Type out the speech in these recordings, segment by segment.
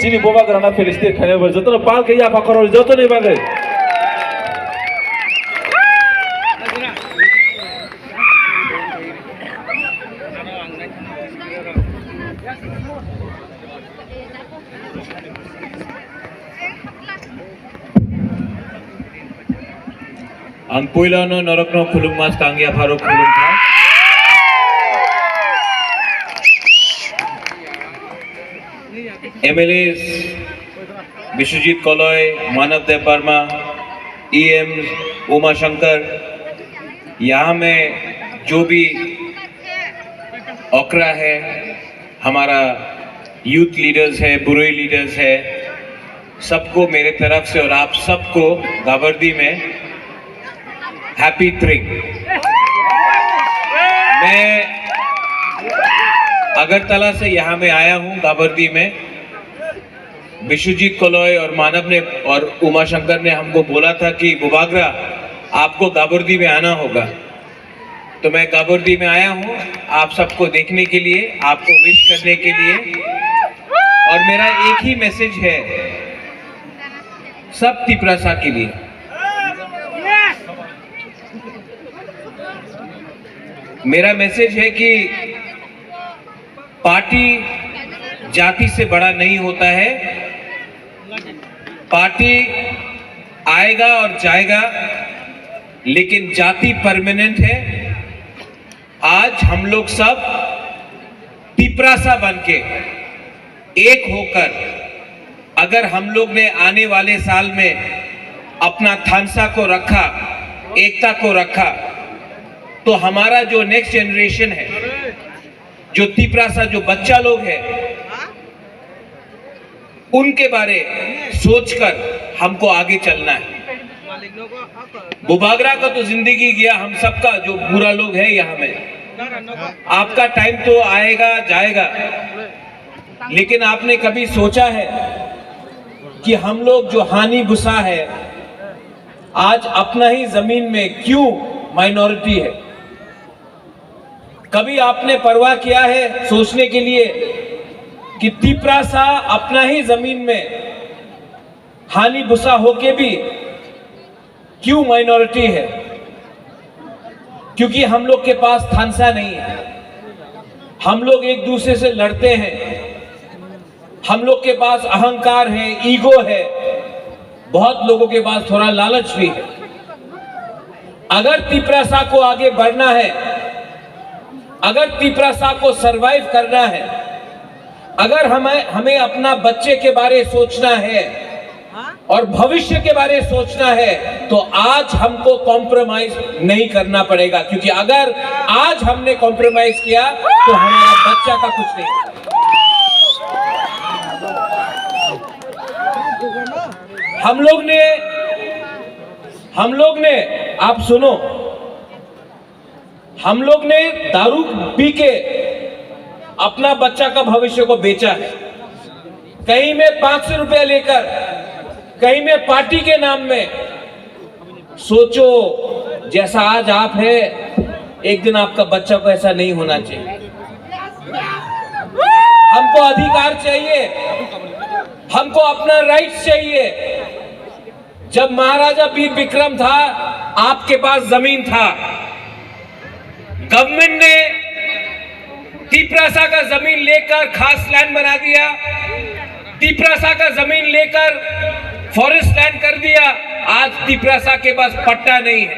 sini boba karena Filistin kaya berjodoh pal kaya apa korol jodoh nih bagai. Ang puilano norokno khulung mas kangya Faruk khulung tha. MLAs Vishwajeet कॉलोय, मानव देव Verma, EM Uma Shankar, यहाँ में जो भी ओकरा है, हमारा youth leaders है, बुरुई leaders है, सबको मेरे तरफ से और आप सबको गाबर्दी में हैप्पी त्रिंग। मैं अगरतला से यहाँ में आया हूँ गाबर्दी में। विश्वजीत कॉलोय और मानव ने और उमा शंकर ने हमको बोला था कि बुबागरा आपको गाबर्दी में आना होगा, तो मैं गाबर्दी में आया हूँ आप सबको देखने के लिए, आपको विश करने के लिए। और मेरा एक ही मैसेज है सब तिपरासा के लिए, मेरा मैसेज है कि पार्टी जाति से बड़ा नहीं होता है, पार्टी आएगा और जाएगा लेकिन जाति परमानेंट है। आज हम लोग सब तिपरासा बनके एक होकर अगर हम लोग ने आने वाले साल में अपना थानसा को रखा, एकता को रखा, तो हमारा जो नेक्स्ट जनरेशन है, जो तिपरासा जो बच्चा लोग है, उनके बारे सोचकर हमको आगे चलना है। बुबागरा का तो जिंदगी गया, हम सबका जो बुरा लोग है यहाँ में, आपका टाइम तो आएगा जाएगा, लेकिन आपने कभी सोचा है कि हम लोग जो हानि भुसा है आज अपना ही जमीन में क्यों माइनॉरिटी है? कभी आपने परवाह किया है सोचने के लिए कि तिपरासा अपना ही जमीन में हानि भुसा होके भी क्यों माइनॉरिटी है? क्योंकि हम लोग के पास थानसा नहीं है, हम लोग एक दूसरे से लड़ते हैं, हम लोग के पास अहंकार है, ईगो है, बहुत लोगों के पास थोड़ा लालच भी है। अगर तिपरासा को आगे बढ़ना है, अगर तिपरासा को सरवाइव करना है, अगर हमें अपना बच्चे के बारे सोचना है और भविष्य के बारे सोचना है, तो आज हमको कॉम्प्रोमाइज नहीं करना पड़ेगा, क्योंकि अगर आज हमने कॉम्प्रोमाइज किया तो हमारा बच्चा का कुछ नहीं होगा। हम लोग ने आप सुनो, हम लोग ने दारू पी के अपना बच्चा का भविष्य को बेचा है। कहीं में 500 रुपया लेकर, कहीं में पार्टी के नाम में। सोचो, जैसा आज आप है, एक दिन आपका बच्चा को ऐसा नहीं होना चाहिए। हमको अधिकार चाहिए, हमको अपना राइट्स चाहिए। जब महाराजा वीर विक्रम था, आपके पास जमीन था, गवर्नमेंट ने तिपरासा का जमीन लेकर खास लैंड बना दिया, तिपरासा का जमीन लेकर फॉरेस्ट लैंड कर दिया। आज तिपरासा के पास पट्टा नहीं है।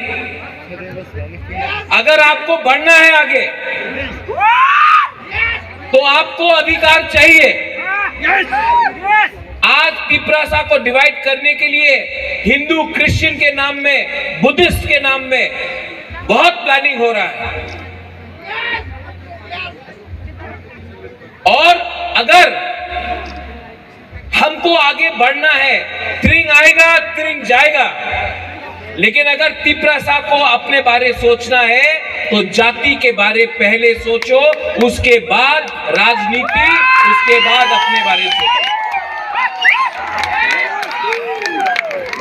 अगर आपको बढ़ना है आगे, तो आपको अधिकार चाहिए। आज तिपरासा को डिवाइड करने के लिए हिंदू क्रिश्चियन के नाम में, बुद्धिस्ट के नाम में बहुत प्लानिंग हो रहा है। और अगर हमको आगे बढ़ना है, त्रिंग आएगा, त्रिंग जाएगा, लेकिन अगर तिपरासा को अपने बारे सोचना है तो जाति के बारे पहले सोचो, उसके बाद राजनीति, उसके बाद अपने बारे सोचो।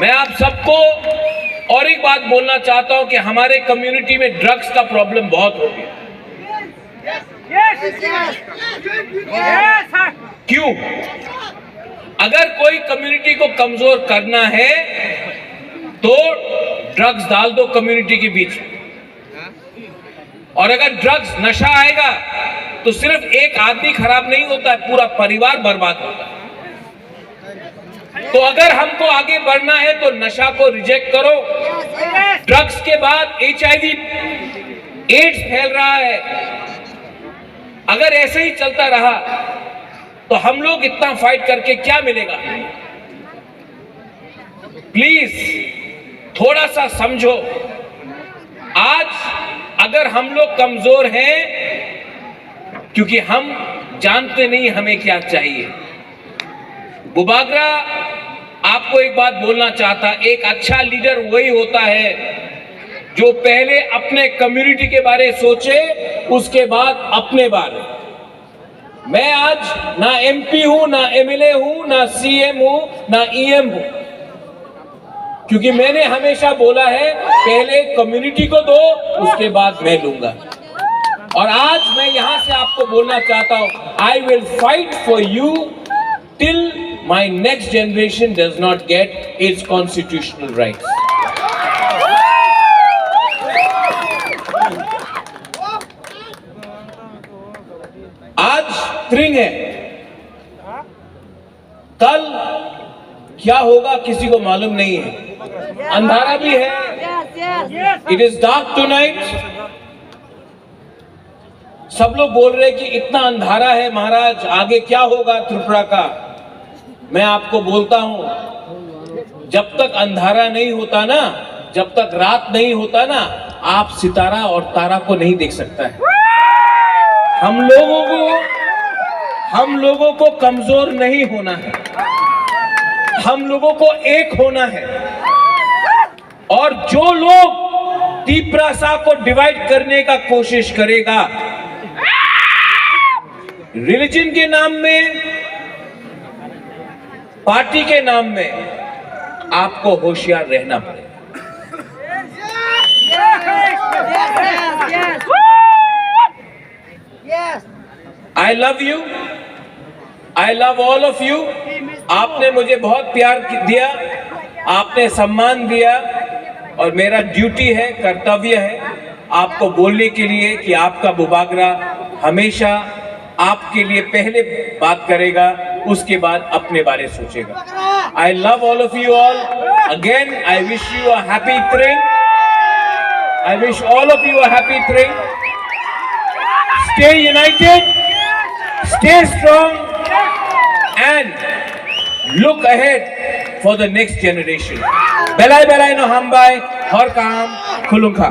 मैं आप सबको और एक बात बोलना चाहता हूं कि हमारे कम्युनिटी में ड्रग्स का प्रॉब्लम बहुत हो गया। क्यों? अगर कोई कम्युनिटी को कमजोर करना है तो ड्रग्स डाल दो कम्युनिटी के बीच। और अगर ड्रग्स नशा आएगा तो सिर्फ एक आदमी खराब नहीं होता है, पूरा परिवार बर्बाद होता है। तो अगर हमको आगे बढ़ना है तो नशा को रिजेक्ट करो। ड्रग्स के बाद HIV एड्स फैल रहा है। अगर ऐसे ही चलता रहा तो हम लोग इतना फाइट करके क्या मिलेगा? प्लीज थोड़ा सा समझो। आज अगर हम लोग कमजोर हैं क्योंकि हम जानते नहीं हमें क्या चाहिए। बुबागरा आपको एक बात बोलना चाहता, एक अच्छा लीडर वही होता है जो पहले अपने कम्युनिटी के बारे सोचे, उसके बाद अपने बारे। मैं आज ना MP हूं, ना MLA हूं, ना CM हूं, ना EM हूं, क्योंकि मैंने हमेशा बोला है पहले कम्युनिटी को दो, उसके बाद मैं लूंगा। और आज मैं यहां से आपको बोलना चाहता हूं, I will fight for you till my next generation does not gate it's constitutional rights. आज स्प्रिंग है, कल क्या होगा किसी को मालूम नहीं है। अंधारा भी है, इट इज डार्क टुनाइट। सब लोग बोल रहे हैं कि इतना अंधारा है महाराज, आगे क्या होगा त्रिपुरा का। मैं आपको बोलता हूं, जब तक अंधारा नहीं होता ना, जब तक रात नहीं होता ना, आप सितारा और तारा को नहीं देख सकता है। हम लोगों को कमजोर नहीं होना है, हम लोगों को एक होना है। और जो लोग त्रिपुरा को डिवाइड करने का कोशिश करेगा, रिलीजन के नाम में, पार्टी के नाम में, आपको होशियार रहना पड़ेगा। I love you, I love all of you। आपने मुझे बहुत प्यार दिया, आपने सम्मान दिया, और मेरा ड्यूटी है, कर्तव्य है आपको बोलने के लिए कि आपका बुबागरा हमेशा आपके लिए पहले बात करेगा, उसके बाद अपने बारे सोचेगा। I love all of you all. Again, I wish you a happy Tring. I wish all of you a happy Tring. Stay united, stay strong, and look ahead for the next generation. Belai belai no hambai, hor kaam khulungkha.